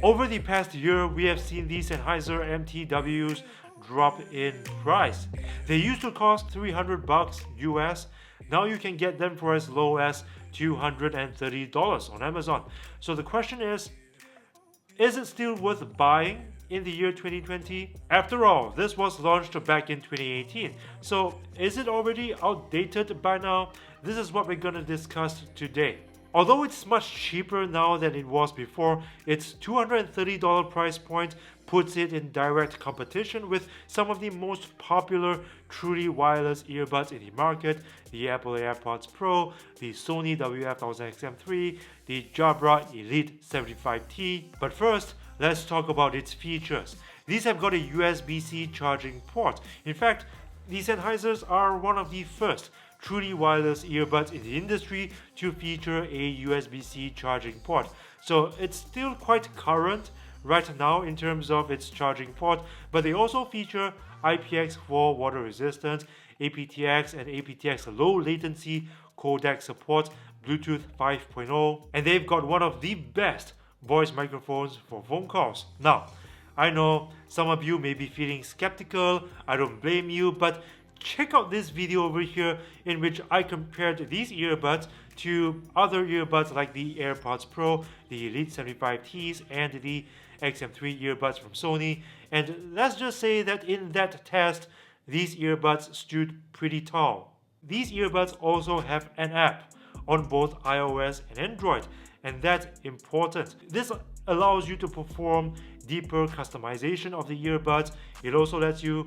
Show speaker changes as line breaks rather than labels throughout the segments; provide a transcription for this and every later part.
Over the past year, we have seen these Sennheiser MTWs drop in price. They used to cost $300 US. Now you can get them for as low as $230 on Amazon. So the question is it still worth buying in the year 2020? After all, this was launched back in 2018. So is it already outdated by now? This is what we're gonna discuss today. Although it's much cheaper now than it was before, its $230 price point puts it in direct competition with some of the most popular truly wireless earbuds in the market, the Apple AirPods Pro, the Sony WF-1000XM3, the Jabra Elite 75T. But first, let's talk about its features. These have got a USB-C charging port. In fact, these Sennheisers are one of the first truly wireless earbuds in the industry to feature a USB-C charging port. So it's still quite current right now in terms of its charging port, but they also feature IPX4 water resistant, aptX and aptX low latency codec support, Bluetooth 5.0, and they've got one of the best voice microphones for phone calls. Now, I know some of you may be feeling skeptical, I don't blame you, but check out this video over here in which I compared these earbuds to other earbuds like the AirPods Pro, the Elite 75Ts, and the XM3 earbuds from Sony. And let's just say that in that test, these earbuds stood pretty tall. These earbuds also have an app on both iOS and Android, and that's important. This allows you to perform deeper customization of the earbuds. It also lets you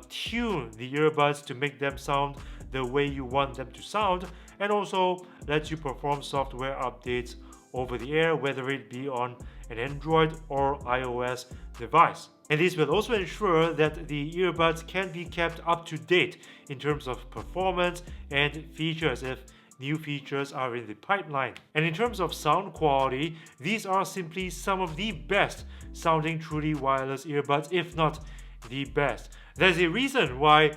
tune the earbuds to make them sound the way you want them to sound, and also lets you perform software updates over the air, whether it be on an Android or iOS device. And this will also ensure that the earbuds can be kept up to date in terms of performance and features if new features are in the pipeline. And in terms of sound quality, these are simply some of the best sounding truly wireless earbuds, if not the best. There's a reason why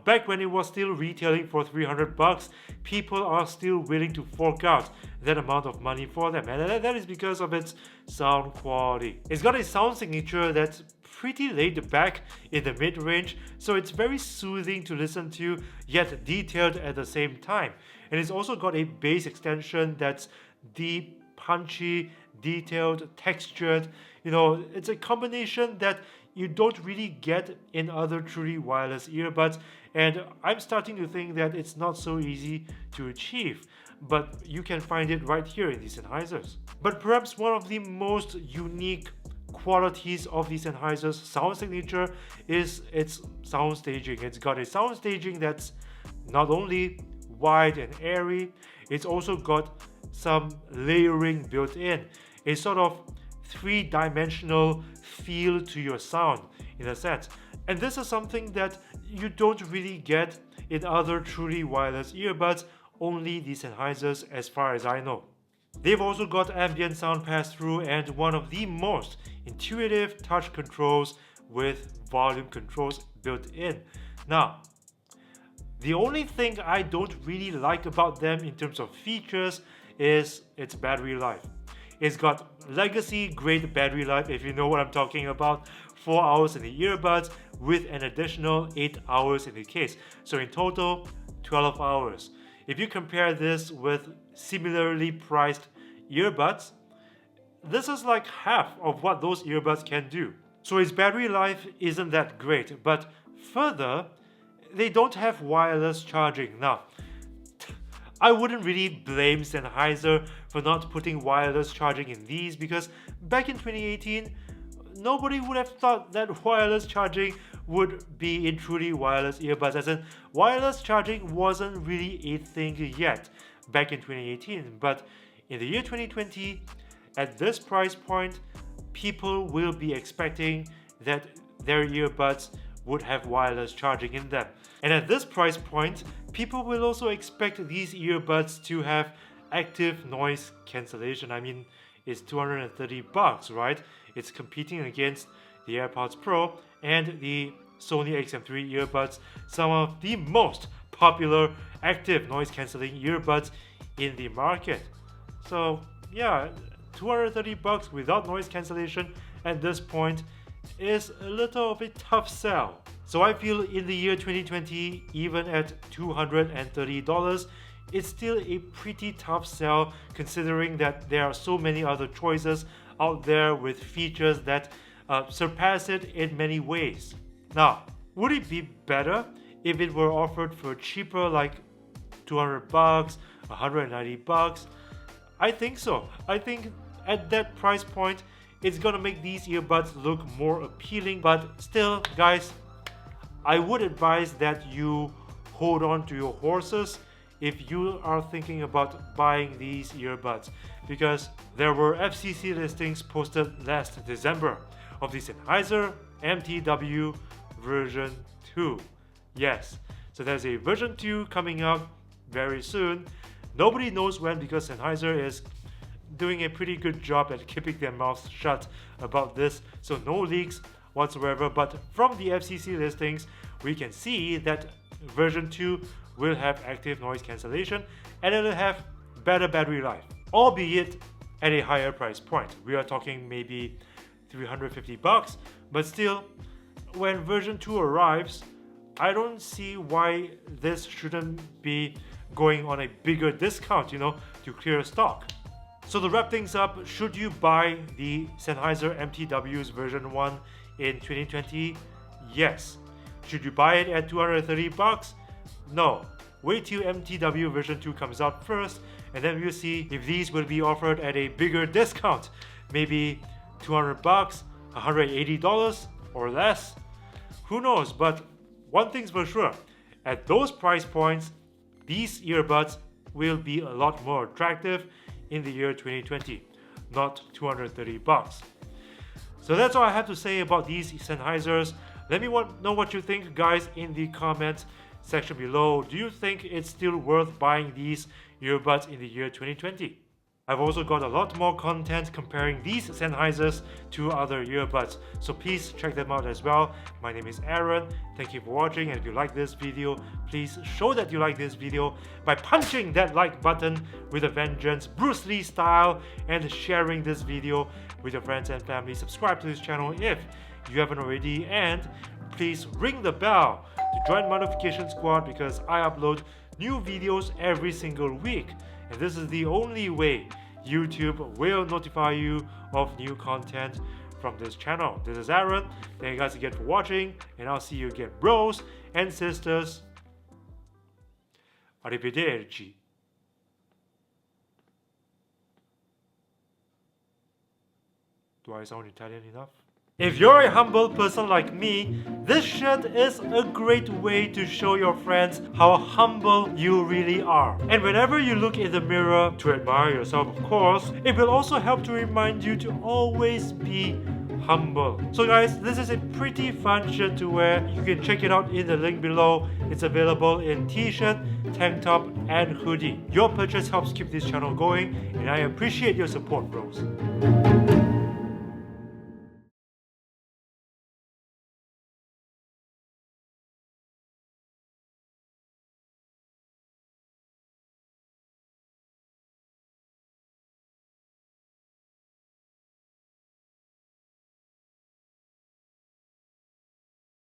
back when it was still retailing for $300, people are still willing to fork out that amount of money for them, and that is because of its sound quality. It's got a sound signature that's pretty laid back in the mid-range, so it's very soothing to listen to, yet detailed at the same time. And it's also got a bass extension that's deep, punchy, detailed, textured. You know, it's a combination that you don't really get in other truly wireless earbuds, and I'm starting to think that it's not so easy to achieve, but you can find it right here in these Sennheisers. But perhaps one of the most unique qualities of the Sennheiser's sound signature is its sound staging. It's got a sound staging that's not only wide and airy, it's also got some layering built in, a sort of three-dimensional feel to your sound in a sense. And this is something that you don't really get in other truly wireless earbuds, only the Sennheisers as far as I know. They've also got ambient sound pass-through and one of the most intuitive touch controls with volume controls built in. Now, the only thing I don't really like about them in terms of features is its battery life. It's got legacy grade battery life, if you know what I'm talking about, 4 hours in the earbuds with an additional 8 hours in the case. So in total, 12 hours. If you compare this with similarly priced earbuds, this is like half of what those earbuds can do. So its battery life isn't that great, but further, they don't have wireless charging. Now, I wouldn't really blame Sennheiser for not putting wireless charging in these, because back in 2018, nobody would have thought that wireless charging would be in truly wireless earbuds, as in wireless charging wasn't really a thing yet back in 2018. But in the year 2020, at this price point, people will be expecting that their earbuds would have wireless charging in them. And at this price point, people will also expect these earbuds to have active noise cancellation. I mean, it's $230, right? It's competing against the AirPods Pro and the Sony XM3 earbuds, some of the most popular active noise cancelling earbuds in the market. So yeah, $230 without noise cancellation at this point is a little bit tough sell. So I feel in the year 2020, even at $230, it's still a pretty tough sell considering that there are so many other choices out there with features that surpass it in many ways. Now, would it be better if it were offered for cheaper, like $200, $190? I think so. I think at that price point, it's gonna make these earbuds look more appealing, but still, guys, I would advise that you hold on to your horses if you are thinking about buying these earbuds, because there were FCC listings posted last December of the Sennheiser MTW version 2. Yes, so there's a version 2 coming out very soon. Nobody knows when, because Sennheiser is doing a pretty good job at keeping their mouths shut about this, so no leaks whatsoever. But from the FCC listings, we can see that version 2 will have active noise cancellation and it'll have better battery life, albeit at a higher price point. We are talking maybe $350, but still, when version 2 arrives, I don't see why this shouldn't be going on a bigger discount, to clear stock. So to wrap things up, should you buy the Sennheiser MTW's version 1 in 2020? Yes. Should you buy it at $230? No. Wait till MTW version 2 comes out first, and then we'll see if these will be offered at a bigger discount. Maybe $200, $180 or less. Who knows? But one thing's for sure, at those price points, these earbuds will be a lot more attractive in the year 2020, not $230. So that's all I have to say about these Sennheisers. Let me know what you think, guys, in the comments section below. Do you think it's still worth buying these earbuds in the year 2020? I've also got a lot more content comparing these Sennheisers to other earbuds, so please check them out as well. My name is Aaron. Thank you for watching, and if you like this video, please show that you like this video by punching that like button with a vengeance, Bruce Lee style, and sharing this video with your friends and family. Subscribe to this channel if you haven't already, and please ring the bell to join my notification squad, because I upload new videos every single week. And this is the only way YouTube will notify you of new content from this channel. This is Aaron. Thank you guys again for watching, and I'll see you again, bros and sisters. Arrivederci. Do I sound Italian enough? If you're a humble person like me, this shirt is a great way to show your friends how humble you really are. And whenever you look in the mirror, to admire yourself of course, it will also help to remind you to always be humble. So guys, this is a pretty fun shirt to wear. You can check it out in the link below. It's available in t-shirt, tank top, and hoodie. Your purchase helps keep this channel going, and I appreciate your support, bros.